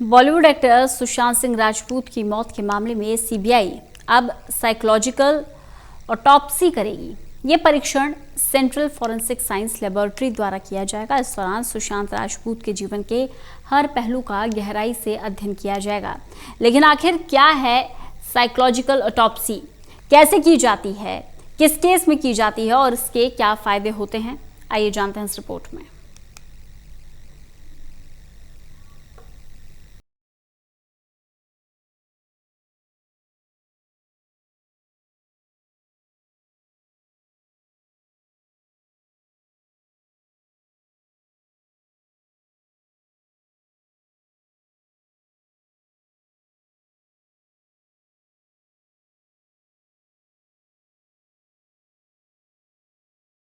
Bollywood actor Sushant Singh Rajput की मौत के मामले में सीबीआई अब साइकोलॉजिकल ऑटोप्सी करेगी। ये परीक्षण सेंट्रल फॉरेंसिक साइंस लेबोरेटरी द्वारा किया जाएगा। इस दौरान सुशांत राजपूत के जीवन के हर पहलू का गहराई से अध्ययन किया जाएगा। लेकिन आखिर क्या है साइकोलॉजिकल ऑटोप्सी, कैसे की जाती है, किस केस में की जाती है और इसके क्या फायदे होते हैं, आइए जानते हैं इस रिपोर्ट में।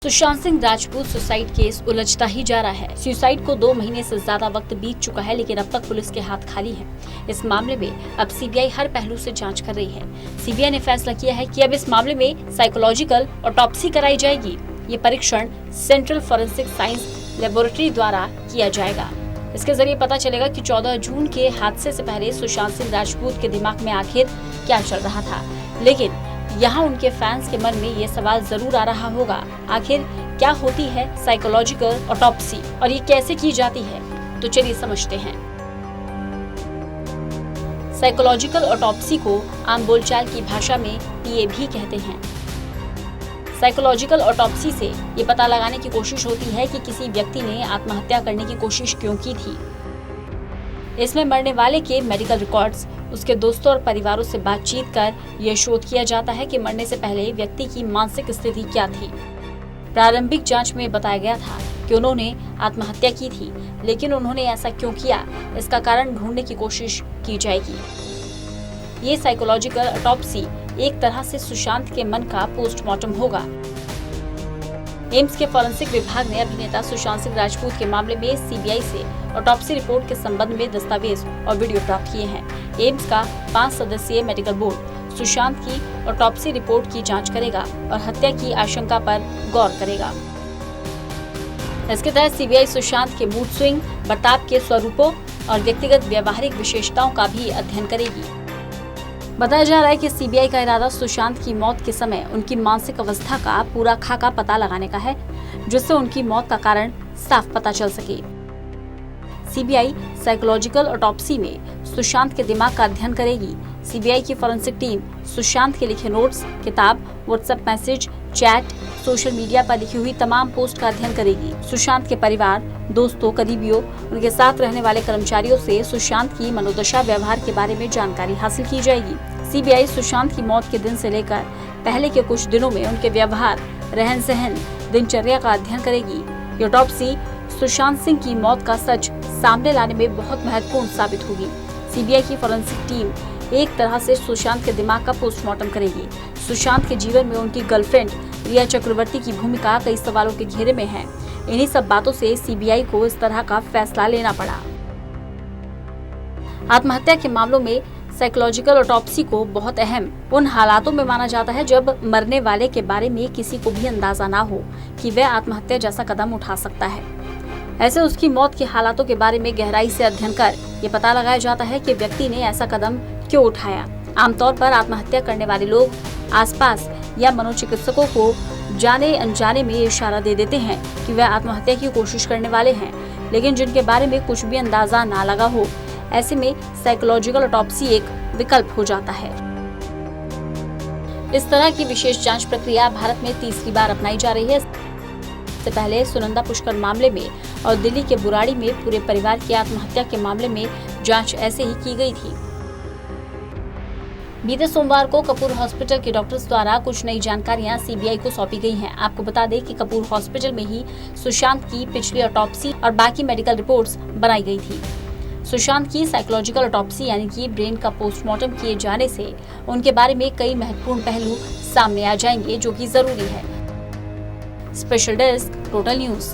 सुशांत सिंह राजपूत सुसाइड केस उलझता ही जा रहा है। सुसाइड को 2 महीने से ज्यादा वक्त बीत चुका है, लेकिन अब तक पुलिस के हाथ खाली है। इस मामले में अब सीबीआई हर पहलू से जांच कर रही है। सीबीआई ने फैसला किया है कि अब इस मामले में साइकोलॉजिकल ऑटोप्सी कराई जाएगी। ये परीक्षण सेंट्रल फॉरेंसिक साइंस लेबोरेटरी द्वारा किया जाएगा। इसके जरिए पता चलेगा कि 14 जून के हादसे से पहले सुशांत सिंह राजपूत के दिमाग में आखिर क्या चल रहा था। लेकिन यहाँ उनके फैंस के मन में ये सवाल जरूर आ रहा होगा, आखिर क्या होती है साइकोलॉजिकल ऑटोप्सी और ये कैसे की जाती है। तो चलिए समझते हैं। साइकोलॉजिकल ऑटोप्सी को आम बोलचाल की भाषा में पीए भी कहते हैं। साइकोलॉजिकल ऑटोप्सी से ये पता लगाने की कोशिश होती है कि किसी व्यक्ति ने आत्महत्या करने की कोशिश क्यों की थी। इसमें मरने वाले के मेडिकल रिकॉर्ड्स, उसके दोस्तों और परिवारों से बातचीत कर यह शोध किया जाता है कि मरने से पहले व्यक्ति की मानसिक स्थिति क्या थी। प्रारंभिक जांच में बताया गया था कि उन्होंने आत्महत्या की थी, लेकिन उन्होंने ऐसा क्यों किया, इसका कारण ढूंढने की कोशिश की जाएगी। ये साइकोलॉजिकल ऑटोप्सी एक तरह से सुशांत के मन का पोस्टमार्टम होगा। एम्स के फॉरेंसिक विभाग ने अभिनेता सुशांत सिंह राजपूत के मामले में सीबीआई से ऑटोप्सी रिपोर्ट के संबंध में दस्तावेज और वीडियो प्राप्त किए हैं। एम्स का 5 सदस्यीय मेडिकल बोर्ड सुशांत की ऑटोप्सी रिपोर्ट की जांच करेगा और हत्या की आशंका पर गौर करेगा। इसके तहत सीबीआई सुशांत के मूड स्विंग, बर्ताव के स्वरूपों और व्यक्तिगत व्यवहारिक विशेषताओं का भी अध्ययन करेगी। बताया जा रहा है कि सीबीआई का इरादा सुशांत की मौत के समय उनकी मानसिक अवस्था का पूरा खाका पता लगाने का है, जिससे उनकी मौत का कारण साफ पता चल सके। सीबीआई साइकोलॉजिकल ऑटोप्सी में सुशांत के दिमाग का अध्ययन करेगी। सीबीआई की फॉरेंसिक टीम सुशांत के लिखे नोट्स, किताब, WhatsApp message, chat, social media पर लिखी हुई तमाम पोस्ट का अध्ययन करेगी। सुशांत के परिवार, दोस्तों, करीबियों, उनके साथ रहने वाले कर्मचारियों से सुशांत की मनोदशा, व्यवहार के बारे में जानकारी हासिल की जाएगी। सीबीआई सुशांत की मौत के दिन से लेकर पहले के कुछ दिनों में उनके व्यवहार, रहन सहन, दिनचर्या का अध्ययन करेगी। ये ऑटोप्सी सुशांत सिंह की मौत का सच सामने लाने में बहुत महत्वपूर्ण साबित होगी। सीबीआई की फॉरेंसिक टीम एक तरह से सुशांत के दिमाग का पोस्टमार्टम करेगी। सुशांत के जीवन में उनकी गर्लफ्रेंड रिया चक्रवर्ती की भूमिका कई सवालों के घेरे में है। इन्हीं सब बातों से सीबीआई को इस तरह का फैसला लेना पड़ा। आत्महत्या के मामलों में साइकोलॉजिकल ऑटोप्सी को बहुत अहम उन हालातों में माना जाता है जब मरने वाले के बारे में किसी को भी अंदाजा ना हो कि वह आत्महत्या जैसा कदम उठा सकता है। ऐसे उसकी मौत के हालातों के बारे में गहराई से अध्ययन कर ये पता लगाया जाता है कि व्यक्ति ने ऐसा कदम क्यों उठाया। आमतौर पर आत्महत्या करने वाले लोग आसपास या मनोचिकित्सकों को जाने अनजाने में इशारा दे देते हैं कि वह आत्महत्या की कोशिश करने वाले हैं, लेकिन जिनके बारे में कुछ भी अंदाजा ना लगा हो, ऐसे में साइकोलॉजिकल ऑटोप्सी एक विकल्प हो जाता है। इस तरह की विशेष जांच प्रक्रिया भारत में तीसरी बार अपनाई जा रही है। इससे पहले सुनंदा पुष्कर मामले में और दिल्ली के बुराड़ी में पूरे परिवार की आत्महत्या के मामले में जांच ऐसे ही की गई थी। बीते सोमवार को कपूर हॉस्पिटल के डॉक्टर्स द्वारा कुछ नई जानकारियां सीबीआई को सौंपी गई हैं। आपको बता दें कि कपूर हॉस्पिटल में ही सुशांत की पिछली ऑटोप्सी और बाकी मेडिकल रिपोर्ट्स बनाई गई थी। सुशांत की साइकोलॉजिकल ऑटोप्सी यानी कि ब्रेन का पोस्टमार्टम किए जाने से उनके बारे में कई महत्वपूर्ण पहलू सामने आ जाएंगे, जो कि जरूरी है। Special desk, total news.